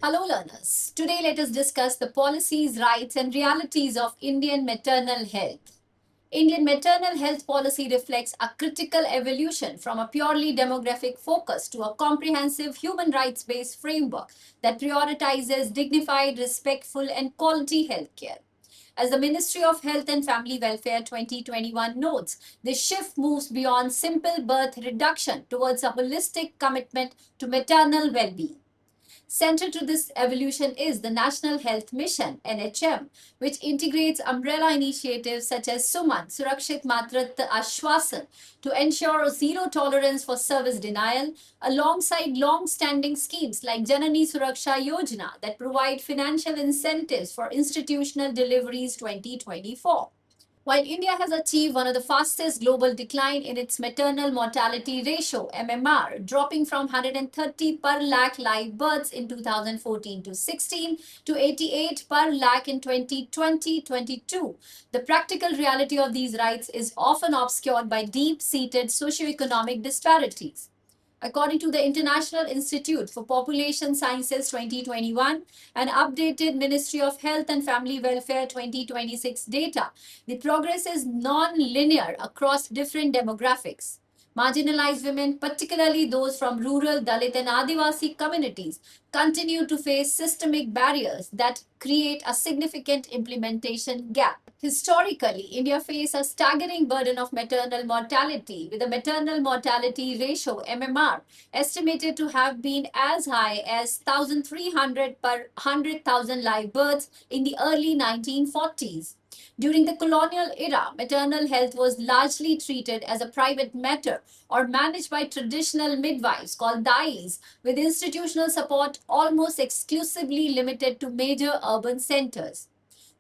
Hello, learners. Today, let us discuss the policies, rights, and realities of Indian maternal health. Indian maternal health policy reflects a critical evolution from a purely demographic focus to a comprehensive human rights based framework that prioritizes dignified, respectful, and quality healthcare. As the Ministry of Health and Family Welfare 2021 notes, this shift moves beyond simple birth reduction towards a holistic commitment to maternal well being. Central to this evolution is the National Health Mission (NHM), which integrates umbrella initiatives such as Suman, Surakshit Matritva Ashwasan, to ensure zero tolerance for service denial, alongside long-standing schemes like Janani Suraksha Yojana that provide financial incentives for institutional deliveries 2024. While India has achieved one of the fastest global decline in its maternal mortality ratio (MMR), dropping from 130 per lakh live births in 2014 to 16 to 88 per lakh in 2020-22, the practical reality of these rights is often obscured by deep-seated socioeconomic disparities. According to the International Institute for Population Sciences 2021 and updated Ministry of Health and Family Welfare 2026 data, the progress is non-linear across different demographics. Marginalized women, particularly those from rural, Dalit, and Adivasi communities, continue to face systemic barriers that create a significant implementation gap. Historically, India faced a staggering burden of maternal mortality, with the maternal mortality ratio (MMR) estimated to have been as high as 1,300 per 100,000 live births in the early 1940s. During the colonial era, maternal health was largely treated as a private matter or managed by traditional midwives called dais, with institutional support almost exclusively limited to major urban centers.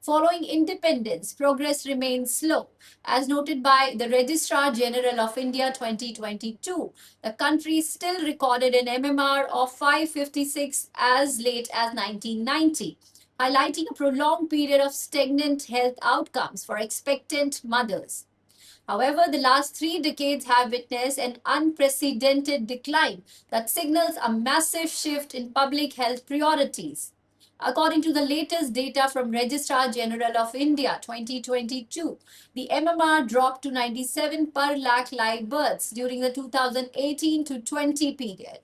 Following independence, progress remains slow. As noted by the Registrar General of India 2022, the country still recorded an MMR of 556 as late as 1990, highlighting a prolonged period of stagnant health outcomes for expectant mothers. However, the last 3 decades have witnessed an unprecedented decline that signals a massive shift in public health priorities. According to the latest data from Registrar General of India 2022, the MMR dropped to 97 per lakh live births during the 2018 to 20 period.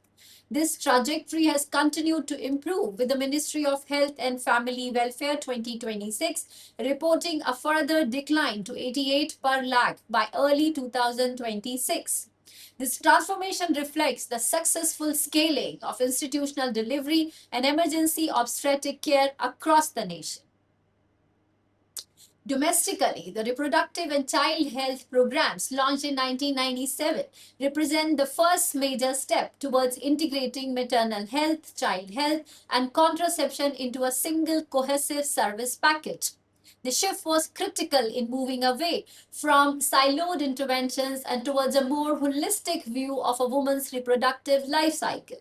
This trajectory has continued to improve, with the Ministry of Health and Family Welfare 2026 reporting a further decline to 88 per lakh by early 2026. This transformation reflects the successful scaling of institutional delivery and emergency obstetric care across the nation. Domestically, the reproductive and child health programs launched in 1997 represent the first major step towards integrating maternal health, child health, and contraception into a single cohesive service package. The shift was critical in moving away from siloed interventions and towards a more holistic view of a woman's reproductive life cycle.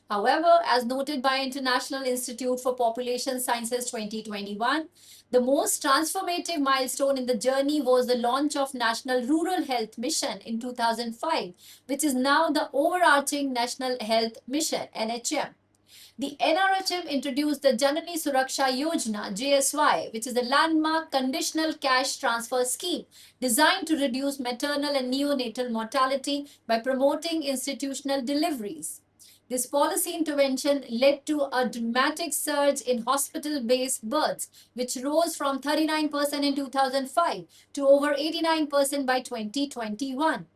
However, as noted by International Institute for Population Sciences 2021, the most transformative milestone in the journey was the launch of National Rural Health Mission in 2005, which is now the overarching National Health Mission (NHM). The NRHM introduced the Janani Suraksha Yojana (JSY), which is a landmark conditional cash transfer scheme designed to reduce maternal and neonatal mortality by promoting institutional deliveries. This policy intervention led to a dramatic surge in hospital-based births, which rose from 39% in 2005 to over 89% by 2021.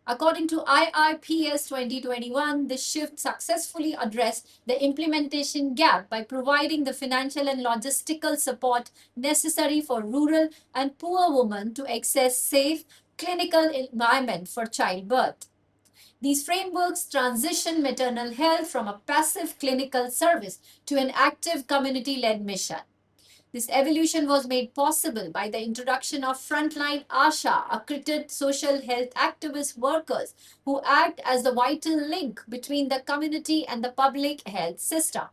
According to IRPS 2021, this shift successfully addressed the implementation gap by providing the financial and logistical support necessary for rural and poor women to access safe clinical environment for childbirth. These frameworks transition maternal health from a passive clinical service to an active community-led mission. This evolution was made possible by the introduction of frontline ASHA, accredited social health activist workers who act as the vital link between the community and the public health system.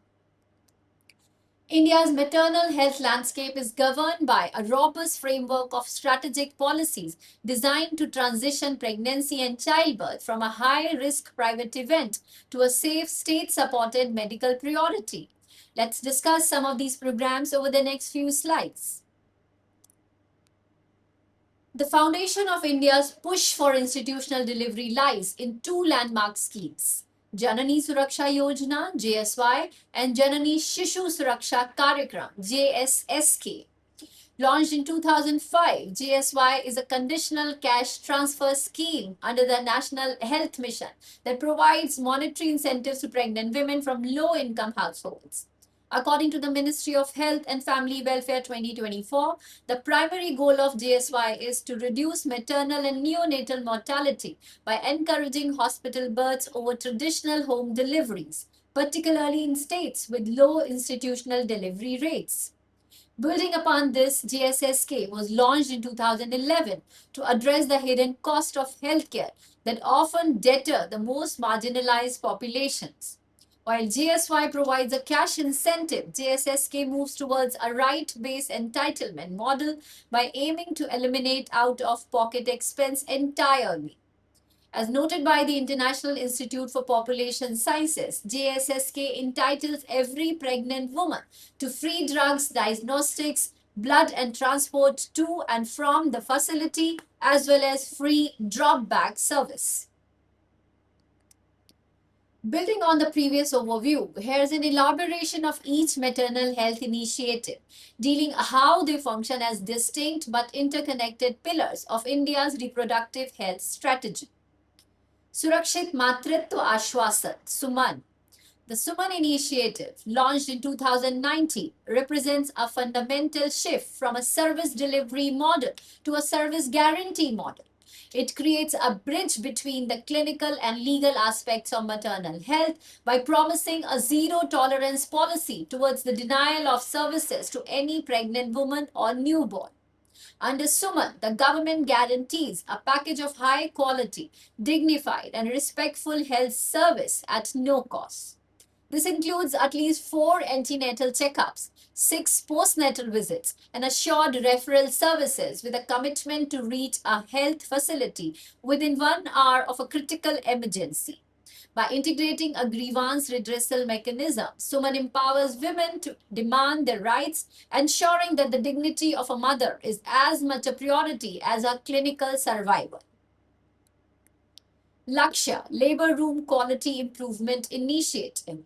India's maternal health landscape is governed by a robust framework of strategic policies designed to transition pregnancy and childbirth from a high risk private event to a safe state supported medical priority. Let's discuss some of these programs over the next few slides. The foundation of India's push for institutional delivery lies in two landmark schemes, Janani Suraksha Yojana (JSY) and Janani Shishu Suraksha Karyakram (JSSK). Launched in 2005, JSY is a conditional cash transfer scheme under the National Health Mission that provides monetary incentives to pregnant women from low-income households. According to the Ministry of Health and Family Welfare 2024, the primary goal of JSY is to reduce maternal and neonatal mortality by encouraging hospital births over traditional home deliveries, particularly in states with low institutional delivery rates. Building upon this, JSSK was launched in 2011 to address the hidden cost of healthcare that often deter the most marginalized populations. While JSY provides a cash incentive, JSSK moves towards a right-based entitlement model by aiming to eliminate out-of-pocket expense entirely. As noted by the International Institute for Population Sciences, JSSK entitles every pregnant woman to free drugs, diagnostics, blood and transport to and from the facility, as well as free drop-back service. Building on the previous overview, here's an elaboration of each maternal health initiative, dealing how they function as distinct but interconnected pillars of India's reproductive health strategy. Surakshit Matritva Ashwasan, Suman. The Suman initiative, launched in 2019, represents a fundamental shift from a service delivery model to a service guarantee model. It creates a bridge between the clinical and legal aspects of maternal health by promising a zero tolerance policy towards the denial of services to any pregnant woman or newborn. Under Suman, the government guarantees a package of high quality, dignified, and respectful health service at no cost. This includes at least 4 antenatal checkups, 6 postnatal visits, and assured referral services with a commitment to reach a health facility within 1 hour of a critical emergency. By integrating a grievance redressal mechanism, Suman empowers women to demand their rights, ensuring that the dignity of a mother is as much a priority as her clinical survival. Lakshya, Labor Room Quality Improvement Initiative.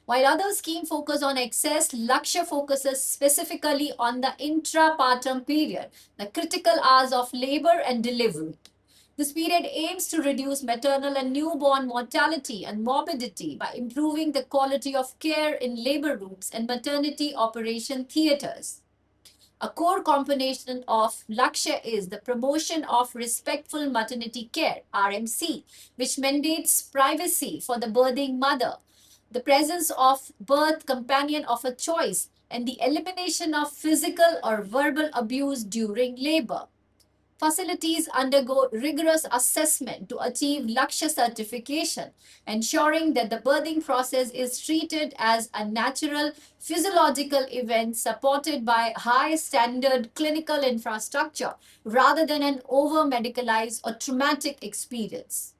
While other schemes focus on access, Lakshya focuses specifically on the intrapartum period, the critical hours of labor and delivery. This period aims to reduce maternal and newborn mortality and morbidity by improving the quality of care in labor rooms and maternity operation theaters. A core component of Lakshya is the promotion of respectful maternity care, RMC, which mandates privacy for the birthing mother, the presence of birth companion of a choice, and the elimination of physical or verbal abuse during labor. Facilities undergo rigorous assessment to achieve Lakshya certification, ensuring that the birthing process is treated as a natural physiological event supported by high standard clinical infrastructure rather than an over-medicalized or traumatic experience.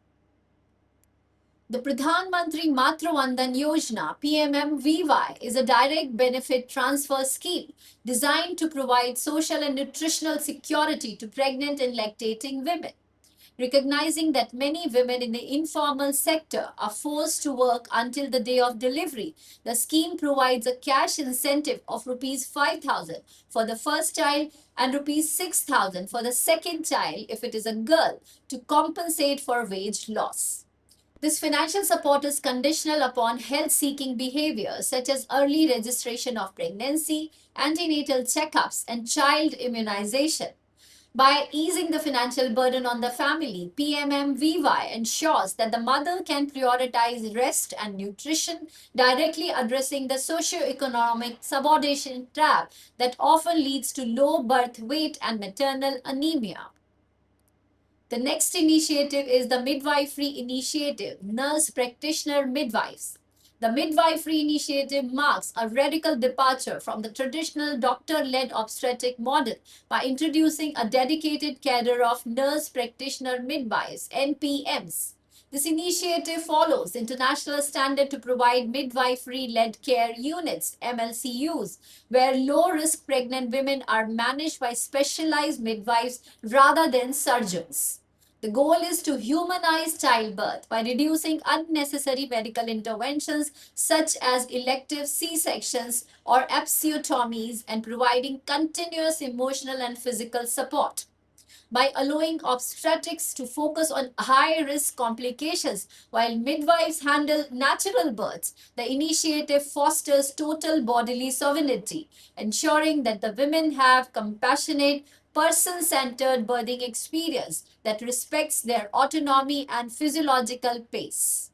The Pradhan Mantri Matru Vandan Yojana (PMMVY) is a direct benefit transfer scheme designed to provide social and nutritional security to pregnant and lactating women. Recognizing that many women in the informal sector are forced to work until the day of delivery, the scheme provides a cash incentive of Rs 5,000 for the first child and Rs 6,000 for the second child if it is a girl to compensate for wage loss. This financial support is conditional upon health-seeking behaviors such as early registration of pregnancy, antenatal checkups, and child immunization. By easing the financial burden on the family, PMMVY ensures that the mother can prioritize rest and nutrition, directly addressing the socio-economic subordination trap that often leads to low birth weight and maternal anemia. The next initiative is the Midwifery Initiative, Nurse Practitioner Midwives. The Midwifery Initiative marks a radical departure from the traditional doctor-led obstetric model by introducing a dedicated cadre of nurse practitioner midwives, NPMs. This initiative follows international standard to provide midwifery-led care units, MLCUs, where low-risk pregnant women are managed by specialized midwives rather than surgeons. The goal is to humanize childbirth by reducing unnecessary medical interventions such as elective C-sections or episiotomies and providing continuous emotional and physical support. By allowing obstetrics to focus on high risk complications while midwives handle natural births, the initiative fosters total bodily sovereignty, ensuring that the women have compassionate, person centered birthing experience that respects their autonomy and physiological pace.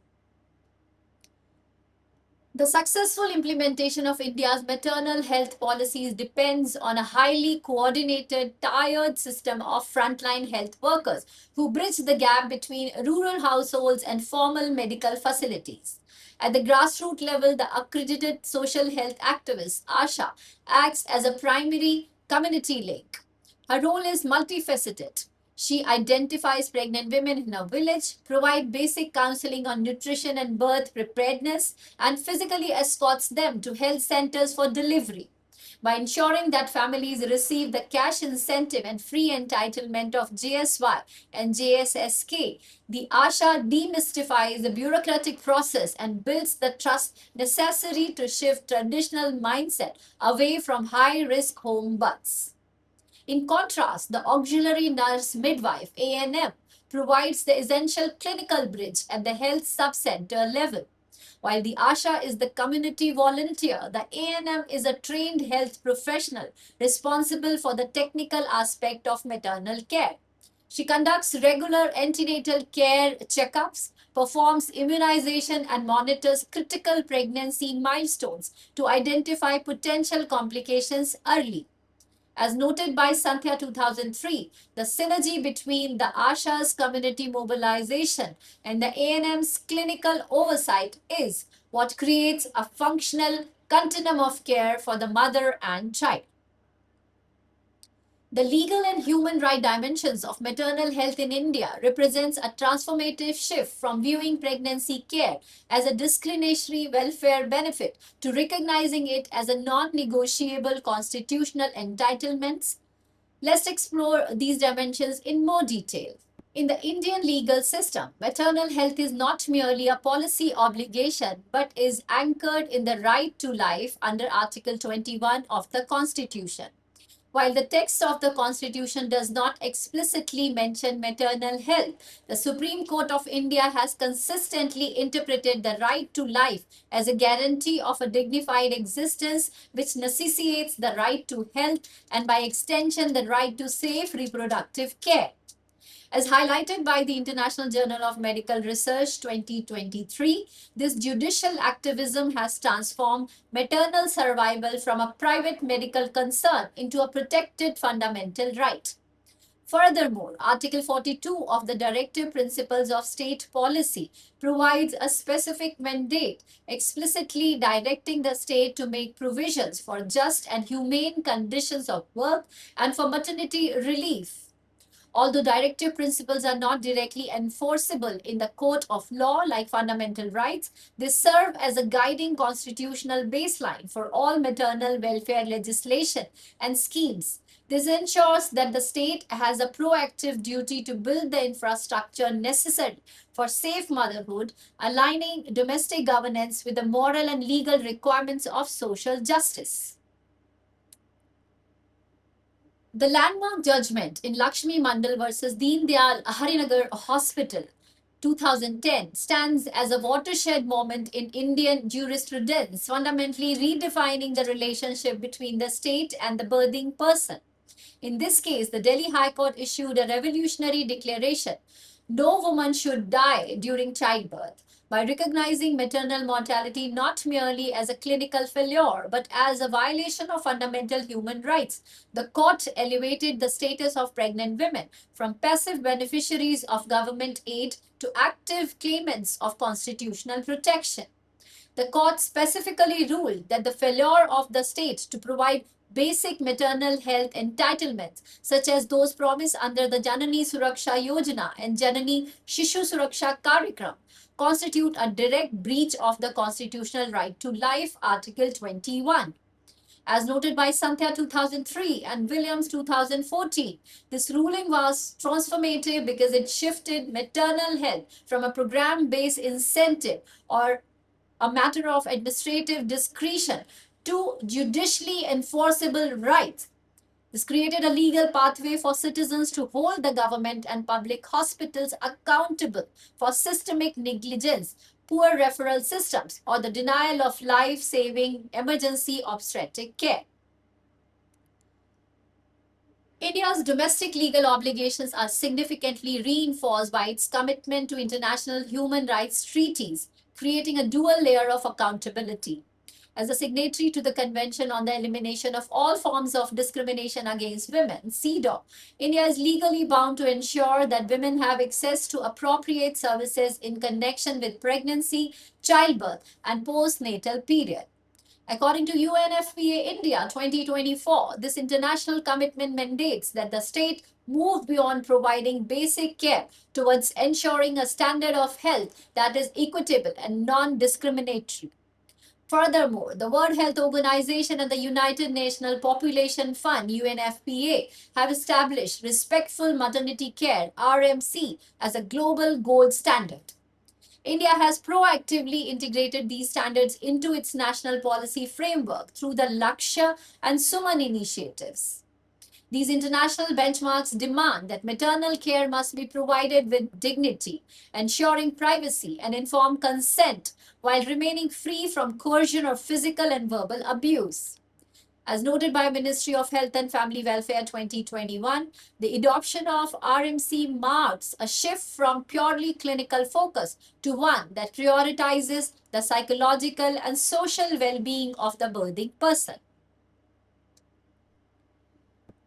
The successful implementation of India's maternal health policies depends on a highly coordinated, tiered system of frontline health workers who bridge the gap between rural households and formal medical facilities. At the grassroots level, the accredited social health activist, ASHA, acts as a primary community link. Her role is multifaceted. She identifies pregnant women in a village, provides basic counseling on nutrition and birth preparedness, and physically escorts them to health centers for delivery. By ensuring that families receive the cash incentive and free entitlement of JSY and JSSK, the ASHA demystifies the bureaucratic process and builds the trust necessary to shift traditional mindset away from high-risk home births. In contrast, the auxiliary nurse midwife (ANM) provides the essential clinical bridge at the health subcenter level. While the ASHA is the community volunteer, the ANM is a trained health professional responsible for the technical aspect of maternal care. She conducts regular antenatal care checkups, performs immunization, and monitors critical pregnancy milestones to identify potential complications early. As noted by Santhya 2003, the synergy between the ASHA's community mobilization and the ANM's clinical oversight is what creates a functional continuum of care for the mother and child. The legal and human right dimensions of maternal health in India represents a transformative shift from viewing pregnancy care as a discretionary welfare benefit to recognizing it as a non-negotiable constitutional entitlement. Let's explore these dimensions in more detail. In the Indian legal system, maternal health is not merely a policy obligation but is anchored in the right to life under Article 21 of the Constitution. While the text of the Constitution does not explicitly mention maternal health, the Supreme Court of India has consistently interpreted the right to life as a guarantee of a dignified existence, which necessitates the right to health and, by extension, the right to safe reproductive care. As highlighted by the International Journal of Medical Research 2023, this judicial activism has transformed maternal survival from a private medical concern into a protected fundamental right. Furthermore, Article 42 of the Directive Principles of State Policy provides a specific mandate explicitly directing the state to make provisions for just and humane conditions of work and for maternity relief. Although directive principles are not directly enforceable in the court of law like fundamental rights, they serve as a guiding constitutional baseline for all maternal welfare legislation and schemes. This ensures that the state has a proactive duty to build the infrastructure necessary for safe motherhood, aligning domestic governance with the moral and legal requirements of social justice. The landmark judgment in Lakshmi Mandal versus Deen Dayal Harinagar Hospital 2010 stands as a watershed moment in Indian jurisprudence, fundamentally redefining the relationship between the state and the birthing person. In this case, the Delhi High Court issued a revolutionary declaration: no woman should die during childbirth, by recognizing maternal mortality not merely as a clinical failure but as a violation of fundamental human rights. The court elevated the status of pregnant women from passive beneficiaries of government aid to active claimants of constitutional protection. The court specifically ruled that the failure of the state to provide basic maternal health entitlements, such as those promised under the Janani Suraksha Yojana and Janani Shishu Suraksha Karyakram, constitute a direct breach of the constitutional right to life, Article 21. As noted by Santhya 2003 and Williams 2014, this ruling was transformative because it shifted maternal health from a program based incentive or a matter of administrative discretion to judicially enforceable rights. This created a legal pathway for citizens to hold the government and public hospitals accountable for systemic negligence, poor referral systems, or the denial of life saving emergency obstetric care. India's domestic legal obligations are significantly reinforced by its commitment to international human rights treaties, creating a dual layer of accountability. As a signatory to the Convention on the Elimination of All Forms of Discrimination Against Women, CEDAW, India is legally bound to ensure that women have access to appropriate services in connection with pregnancy, childbirth, and postnatal period. According to UNFPA India 2024, this international commitment mandates that the state move beyond providing basic care towards ensuring a standard of health that is equitable and non-discriminatory. Furthermore, the World Health Organization and the United Nations Population Fund UNFPA have established respectful maternity care RMC as a global gold standard. India has proactively integrated these standards into its national policy framework through the Lakshya and Suman initiatives. These international benchmarks demand that maternal care must be provided with dignity, ensuring privacy and informed consent while remaining free from coercion or physical and verbal abuse. As noted by Ministry of Health and Family Welfare 2021, the adoption of RMC marks a shift from purely clinical focus to one that prioritizes the psychological and social well-being of the birthing person.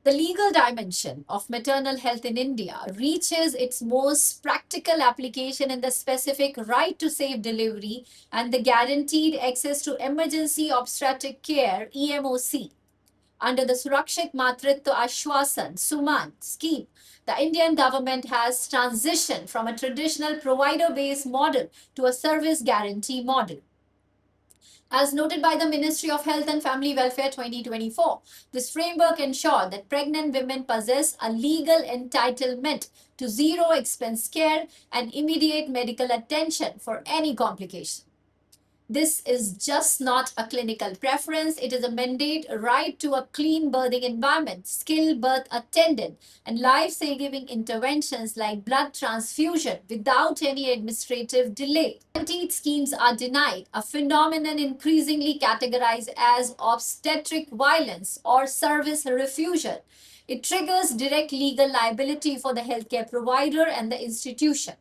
The legal dimension of maternal health in India reaches its most practical application in the specific right to safe delivery and the guaranteed access to emergency obstetric care EMOC. Under the Surakshit Matritva Ashwasan Suman scheme, the Indian government has transitioned from a traditional provider-based model to a service guarantee model. As noted by the Ministry of Health and Family Welfare 2024, this framework ensured that pregnant women possess a legal entitlement to zero expense care and immediate medical attention for any complication. This is just not a clinical preference, it is a mandate right to a clean birthing environment, skilled birth attendant, and life-saving interventions like blood transfusion without any administrative delay. Guaranteed schemes are denied, a phenomenon increasingly categorized as obstetric violence or service refusal. It triggers direct legal liability for the healthcare provider and the institution.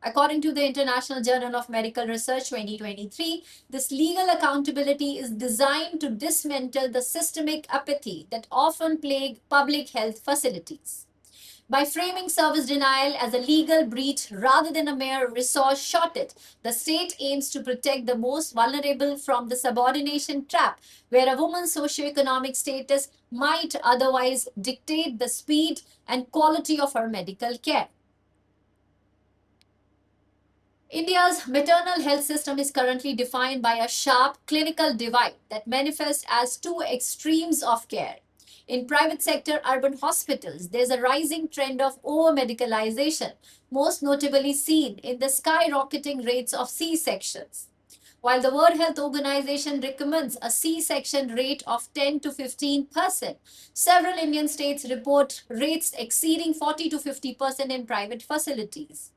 According to the International Journal of Medical Research 2023, this legal accountability is designed to dismantle the systemic apathy that often plague public health facilities. By framing service denial as a legal breach rather than a mere resource shortage, the state aims to protect the most vulnerable from the subordination trap, where a woman's socioeconomic status might otherwise dictate the speed and quality of her medical care. India's maternal health system is currently defined by a sharp clinical divide that manifests as two extremes of care. In private sector urban hospitals, there's a rising trend of over-medicalization, most notably seen in the skyrocketing rates of C-sections. While the World Health Organization recommends a C-section rate of 10 to 15%, several Indian states report rates exceeding 40 to 50% in private facilities.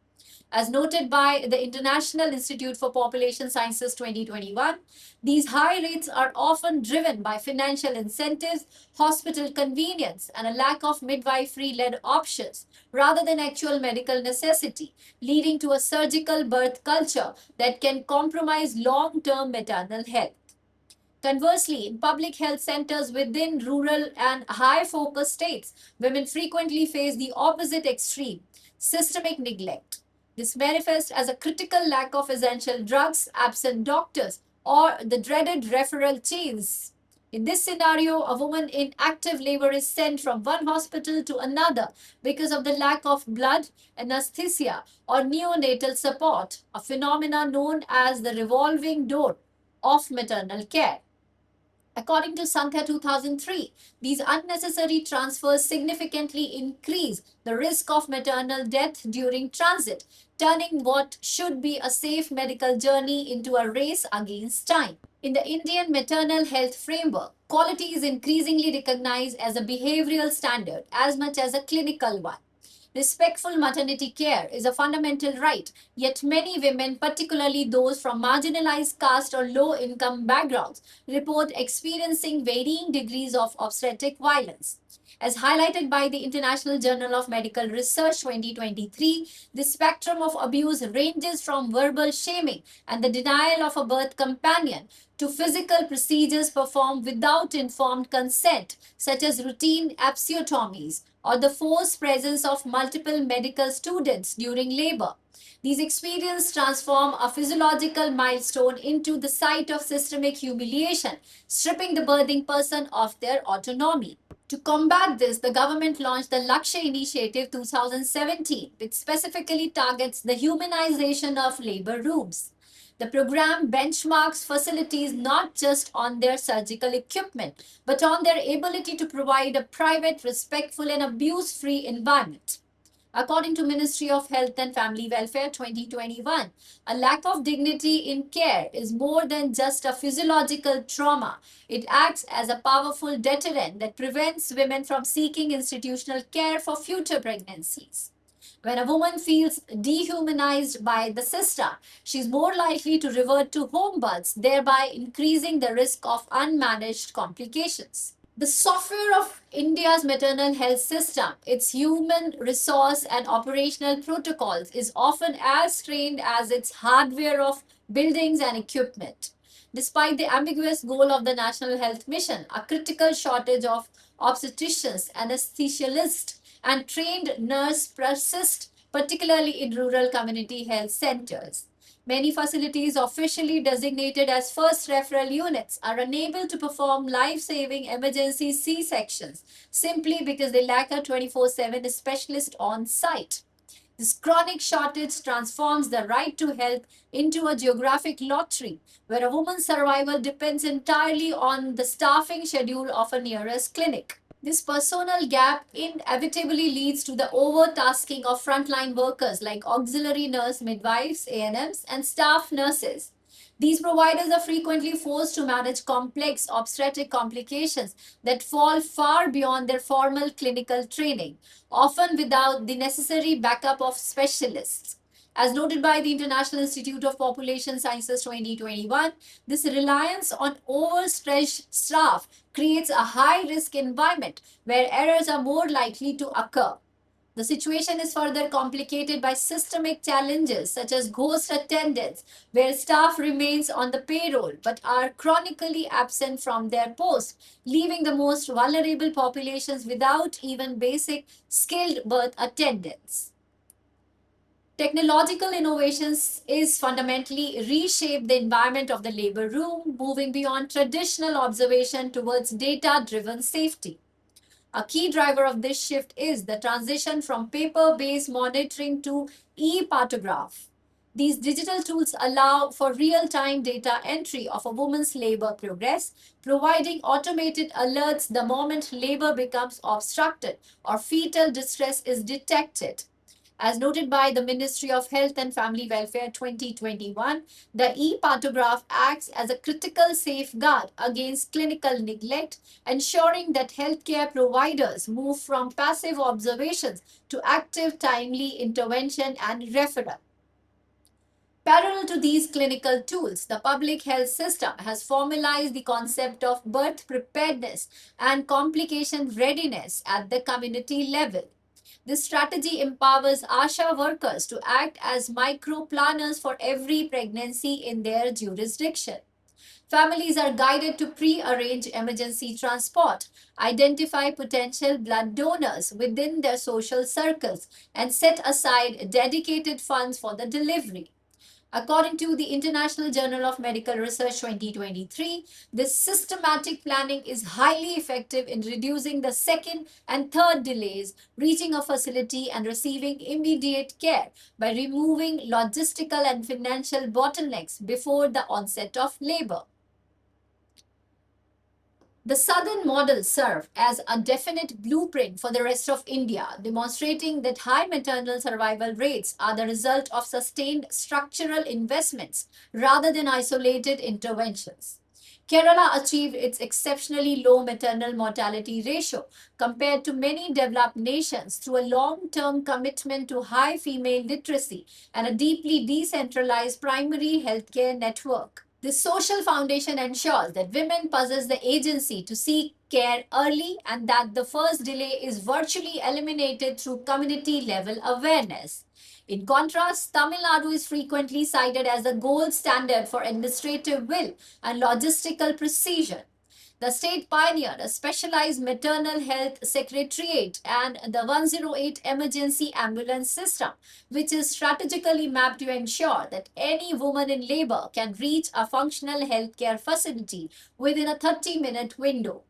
As noted by the International Institute for Population Sciences 2021, these high rates are often driven by financial incentives, hospital convenience, and a lack of midwifery-led options rather than actual medical necessity, leading to a surgical birth culture that can compromise long-term maternal health. Conversely, in public health centers within rural and high-focus states, women frequently face the opposite extreme, systemic neglect. This manifests as a critical lack of essential drugs, absent doctors, or the dreaded referral chains. In this scenario, a woman in active labor is sent from one hospital to another because of the lack of blood, anesthesia, or neonatal support, a phenomenon known as the revolving door of maternal care. According to Sankhya 2003, these unnecessary transfers significantly increase the risk of maternal death during transit, turning what should be a safe medical journey into a race against time. In the Indian maternal health framework, quality is increasingly recognized as a behavioral standard as much as a clinical one. Respectful maternity care is a fundamental right, yet many women, particularly those from marginalized caste or low income backgrounds, report experiencing varying degrees of obstetric violence. As highlighted by the International Journal of Medical Research 2023, the spectrum of abuse ranges from verbal shaming and the denial of a birth companion to physical procedures performed without informed consent, such as routine episiotomies or the forced presence of multiple medical students during labor. These experiences transform a physiological milestone into the site of systemic humiliation, stripping the birthing person of their autonomy. To combat this, the government launched the Lakshya Initiative 2017, which specifically targets the humanization of labor rooms. The program benchmarks facilities not just on their surgical equipment, but on their ability to provide a private, respectful, and abuse-free environment. According to Ministry of Health and Family Welfare 2021, a lack of dignity in care is more than just a physiological trauma. It acts as a powerful deterrent that prevents women from seeking institutional care for future pregnancies. When a woman feels dehumanized by the system, she is more likely to revert to home births, thereby increasing the risk of unmanaged complications. The software of India's maternal health system, its human resource and operational protocols, is often as strained as its hardware of buildings and equipment. Despite the ambiguous goal of the National Health Mission, a critical shortage of obstetricians, anesthesiologists, and trained nurse persist, particularly in rural community health centers. Many facilities officially designated as first referral units are unable to perform life-saving emergency C-sections simply because they lack a 24/7 specialist on site. This chronic shortage transforms the right to health into a geographic lottery where a woman's survival depends entirely on the staffing schedule of a nearest clinic. This personal gap inevitably leads to the overtasking of frontline workers like auxiliary nurse midwives, ANMs, and staff nurses. These providers are frequently forced to manage complex obstetric complications that fall far beyond their formal clinical training, often without the necessary backup of specialists. As noted by the International Institute of Population Sciences 2021, this reliance on overstretched staff creates a high-risk environment where errors are more likely to occur. The situation is further complicated by systemic challenges such as ghost attendance, where staff remains on the payroll but are chronically absent from their post, leaving the most vulnerable populations without even basic skilled birth attendance. Technological innovations is fundamentally reshape the environment of the labor room, moving beyond traditional observation towards data-driven safety. A key driver of this shift is the transition from paper-based monitoring to e-partograph. These digital tools allow for real-time data entry of a woman's labor progress, providing automated alerts the moment labor becomes obstructed or fetal distress is detected. As noted by the Ministry of Health and Family Welfare 2021, the e-partograph acts as a critical safeguard against clinical neglect, ensuring that healthcare providers move from passive observations to active, timely intervention and referral. Parallel to these clinical tools, the public health system has formalized the concept of birth preparedness and complication readiness at the community level. This strategy empowers ASHA workers to act as micro planners for every pregnancy in their jurisdiction. Families are guided to pre-arrange emergency transport, identify potential blood donors within their social circles, and set aside dedicated funds for the delivery. According to the International Journal of Medical Research 2023, this systematic planning is highly effective in reducing the second and third delays reaching a facility and receiving immediate care by removing logistical and financial bottlenecks before the onset of labor. The southern models serve as a definite blueprint for the rest of India, demonstrating that high maternal survival rates are the result of sustained structural investments rather than isolated interventions. Kerala achieved its exceptionally low maternal mortality ratio compared to many developed nations through a long term commitment to high female literacy and a deeply decentralized primary healthcare network. This social foundation ensures that women possess the agency to seek care early and that the first delay is virtually eliminated through community level awareness. In contrast, Tamil Nadu is frequently cited as the gold standard for administrative will and logistical precision. The state pioneered a specialized maternal health secretariat and the 108 emergency ambulance system, which is strategically mapped to ensure that any woman in labor can reach a functional healthcare facility within a 30-minute window.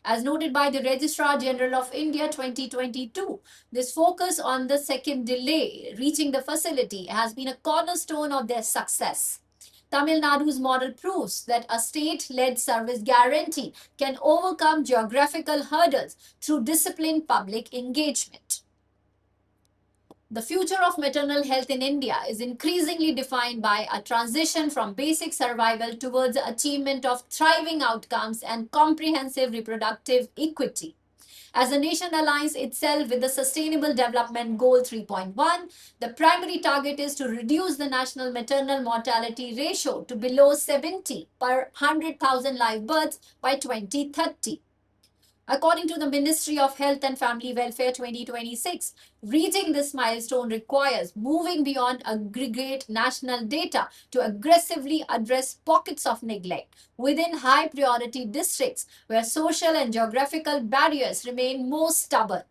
As noted by the Registrar General of India 2022, this focus on the second delay reaching the facility has been a cornerstone of their success. Tamil Nadu's model proves that a state led service guarantee can overcome geographical hurdles through disciplined public engagement. The future of maternal health in India is increasingly defined by a transition from basic survival towards the achievement of thriving outcomes and comprehensive reproductive equity. As the nation aligns itself with the Sustainable Development Goal 3.1, the primary target is to reduce the national maternal mortality ratio to below 70 per 100,000 live births by 2030. According to the Ministry of Health and Family Welfare 2026, reaching this milestone requires moving beyond aggregate national data to aggressively address pockets of neglect within high priority districts where social and geographical barriers remain most stubborn.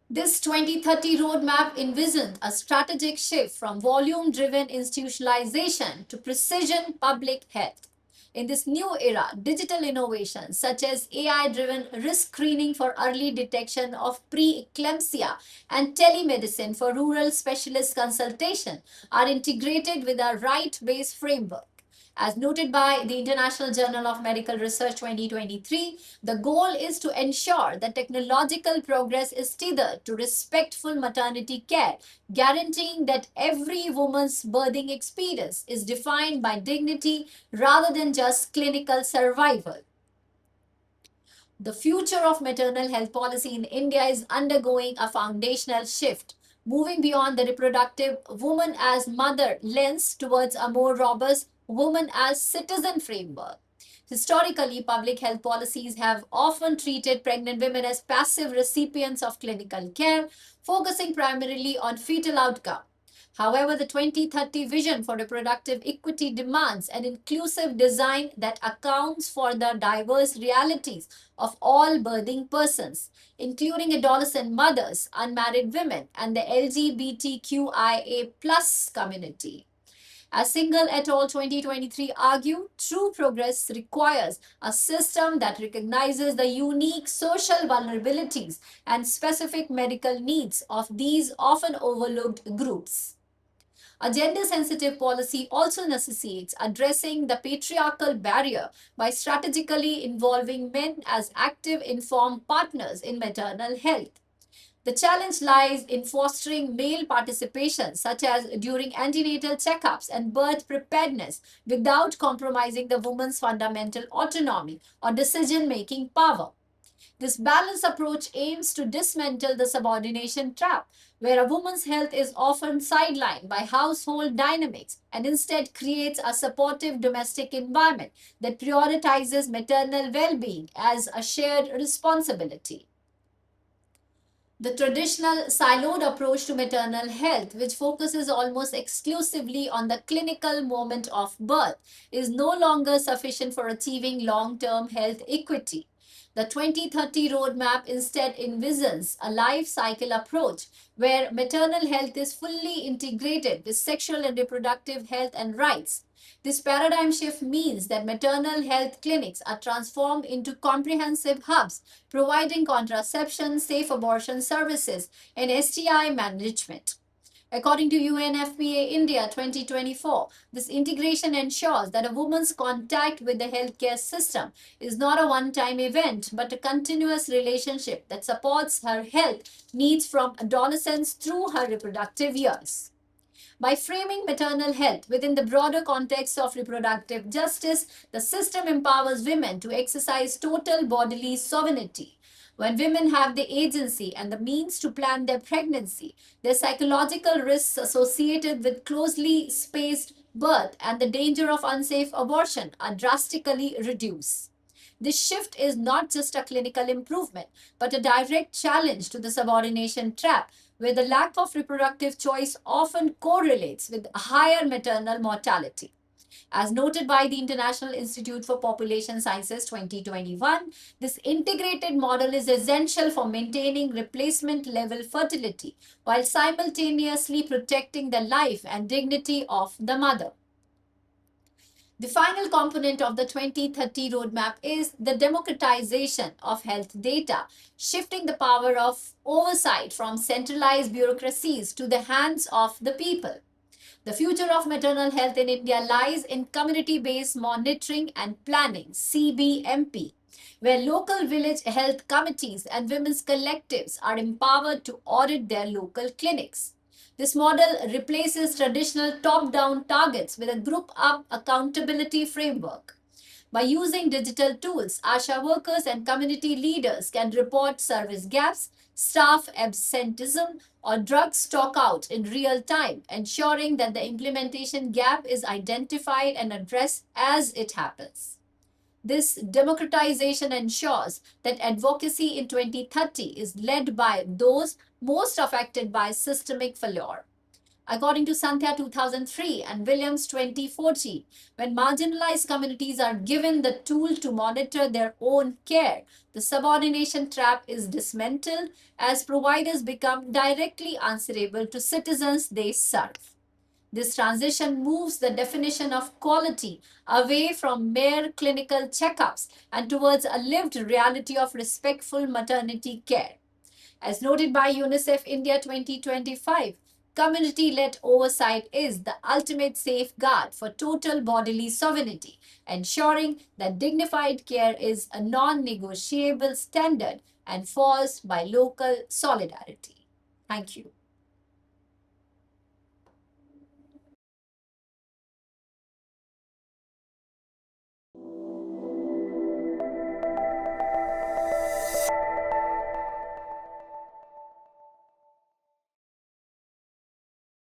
This 2030 roadmap envisioned a strategic shift from volume driven institutionalization to precision public health. In this new era, digital innovations such as AI-driven risk screening for early detection of preeclampsia and telemedicine for rural specialist consultation are integrated with a right-based framework. As noted by the International Journal of Medical Research 2023, the goal is to ensure that technological progress is tethered to respectful maternity care, guaranteeing that every woman's birthing experience is defined by dignity rather than just clinical survival. The future of maternal health policy in India is undergoing a foundational shift, moving beyond the reproductive woman as mother lens towards a more robust woman as citizen framework. Historically, public health policies have often treated pregnant women as passive recipients of clinical care, focusing primarily on fetal outcome. However, the 2030 vision for reproductive equity demands an inclusive design that accounts for the diverse realities of all birthing persons, including adolescent mothers, unmarried women, and the LGBTQIA community. As Singhal et al. 2023 argue, true progress requires a system that recognizes the unique social vulnerabilities and specific medical needs of these often overlooked groups. A gender sensitive policy also necessitates addressing the patriarchal barrier by strategically involving men as active, informed partners in maternal health. The challenge lies in fostering male participation, such as during antenatal checkups and birth preparedness, without compromising the woman's fundamental autonomy or decision making power. This balanced approach aims to dismantle the subordination trap, where a woman's health is often sidelined by household dynamics and instead creates a supportive domestic environment that prioritizes maternal well being as a shared responsibility. The traditional siloed approach to maternal health, which focuses almost exclusively on the clinical moment of birth, is no longer sufficient for achieving long term health equity. The 2030 roadmap instead envisions a life cycle approach where maternal health is fully integrated with sexual and reproductive health and rights. This paradigm shift means that maternal health clinics are transformed into comprehensive hubs, providing contraception, safe abortion services, and STI management. According to UNFPA India 2024, this integration ensures that a woman's contact with the healthcare system is not a one-time event, but a continuous relationship that supports her health needs from adolescence through her reproductive years. By framing maternal health within the broader context of reproductive justice, the system empowers women to exercise total bodily sovereignty. When women have the agency and the means to plan their pregnancy, their psychological risks associated with closely spaced birth and the danger of unsafe abortion are drastically reduced. This shift is not just a clinical improvement, but a direct challenge to the subordination trap, where the lack of reproductive choice often correlates with higher maternal mortality. As noted by the International Institute for Population Sciences 2021, this integrated model is essential for maintaining replacement level fertility while simultaneously protecting the life and dignity of the mother. The final component of the 2030 roadmap is the democratization of health data, shifting the power of oversight from centralized bureaucracies to the hands of the people. The future of maternal health in India lies in community-based monitoring and planning, CBMP, where local village health committees and women's collectives are empowered to audit their local clinics. This model replaces traditional top-down targets with a group-up accountability framework. By using digital tools, ASHA workers and community leaders can report service gaps, staff absenteeism, or drug stock out in real time, ensuring that the implementation gap is identified and addressed as it happens. This democratization ensures that advocacy in 2030 is led by those most affected by systemic failure. According to Santhya 2003 and Williams 2040, when marginalized communities are given the tool to monitor their own care, the subordination trap is dismantled as providers become directly answerable to citizens they serve. This transition moves the definition of quality away from mere clinical checkups and towards a lived reality of respectful maternity care. As noted by UNICEF India 2025, community-led oversight is the ultimate safeguard for total bodily sovereignty, ensuring that dignified care is a non-negotiable standard enforced by local solidarity. Thank you.